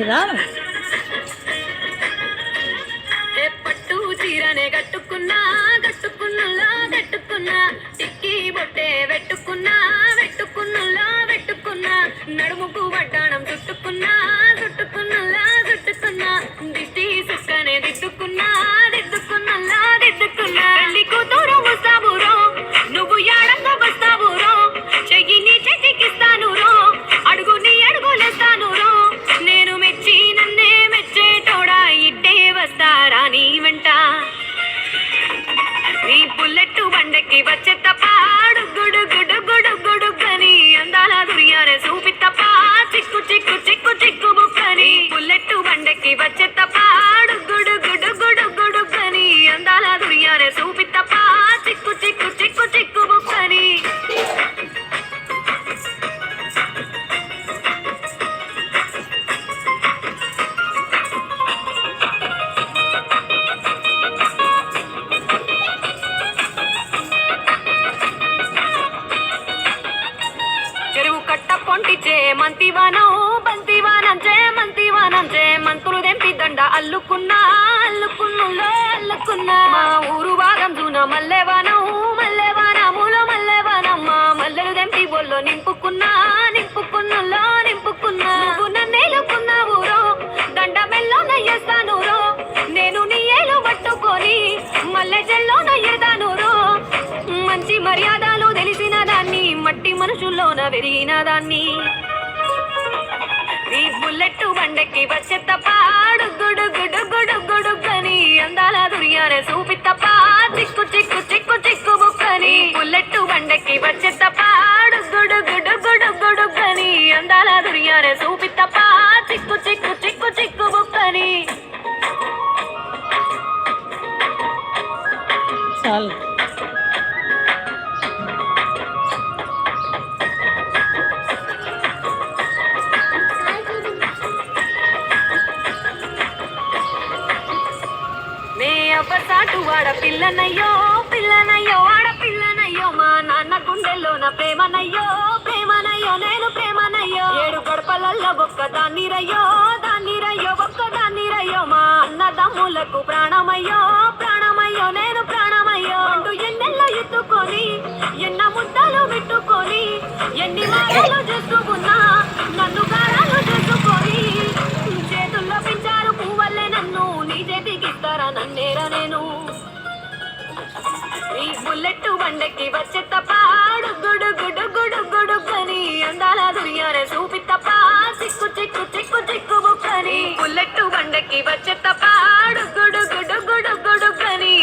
వచ్చిరా పట్టు చీరనే కట్టుకున్నా కట్టుకున్నలా కట్టుకున్నా టిక్కి బొట్టే పెట్టుకున్నా పెట్టుకున్నలా పెట్టుకున్నా నడుముకు వడ్డాణం చుట్టుకున్నా చుట్టుకున్నలా చుట్టుకున్నా దిష్టి సుక్కనే దిద్దుకున్నా దిద్దుకున్నలా దిద్దుకున్నా పెళ్లి కూతురు ముస్తాబురో నువ్వు యాడంగా వస్తావురో చెయ్యి నీ చేతికిస్తాను రో అడుగు నీ అడుగులేస్తాను రో నేను మెచ్చి నన్నే మెచ్చేటోడా ఇట్టే వస్తారా నీ వెంట నీ బుల్లెట్టు బండకి వచ్చే తప్ప గుడు గుడు గుడు గుడు కని అందాల దుర్యానే చూపి తప్ప చిక్కు చిక్కు చిక్కు చిక్కు బుక్కని బుల్లెట్టు బండకి వచ్చే తప్ప గుడు గుడు గుడు గుడు కని అందాల దుర్యానే చూపి తప్ప చిక్కు చిక్కు చిక్కు చిక్కు బుక్కని చెరువు కట్ట పొంటిచే మంతివానం బంతివానంచే మంతివానంచే మంతులు దెంపి దండ అల్లుకున్నా అల్లుకున్నులో అల్లుకున్నా మా ఊరు భాగం జూన మల్లెవానం మల్లెవానములో మల్లెవానమ్మ మల్లెలు దెంపి బొల్లో నింపుకున్నా నింపుకున్నులో నింపుకున్నా నువ్వు నన్నేలుకున్నావు రో దండ మెల్లో నయ్యేస్తాను రో నేను నీ ఏలు పట్టుకొని మల్లె జల్లో నయ్యేదాను రో మంచి మర్యాదలు తెలిసిన దాన్ని మట్టి మనుషుల్లోన పెరిగిన దాన్ని నీ బుల్లెట్టు బండకి వచ్చే తప్ప గుడు గుడు గుడు గుడు కని అందాల దుర్యానే చూపి తప్ప చిక్కు చిక్కు చిక్కు చిక్కు బుక్కని బుల్లెట్టు బండకి వచ్చే తప్ప గుడు గుడు గుడు గుడు కని అందాల దుర్యానే చూపి తప్ప చిక్కు చిక్కు చిక్కు చిక్కు బుక్కని చాలు సాటు వాడ పిల్లనయ్యో పిల్లనయ్యో వాడ పిల్లనయ్యో మా నాన్న గుండెల్లో నా ప్రేమనయ్యో ప్రేమనయ్యో నేను ప్రేమనయ్యో ఏడు గడపలల్లో ఒక్క దాన్నిరయ్యో దాన్నిరయ్యో ఒక్క దాన్నిరయ్యో మా అన్నదమ్ములకు ప్రాణమయ్యో ప్రాణమయ్యో నేను ప్రాణమయ్యో అంటూ ఎన్నెల్లో ఎత్తుకొని ఎన్న ముద్దలు పెట్టుకొని ఎన్ని మాటలు చేసుకున్నా నన్ను గారాలు చేసుకొని చేతుల్లో పెంచారు పువ్వల్లే నన్ను నీ చేతికిస్తారా నన్నేరా నేను నీ బుల్లెట్టు బండకి వచ్చే తప్ప గుడు గుడు గుడు గుడు కని అందాల దుర్యానే చూపి తప్ప చిక్కు చిక్కు చిక్కు చిక్కు బుక్కని బుల్లెట్టు బండకి వచ్చే తప్ప గుడు గుడు గుడు గుడు కని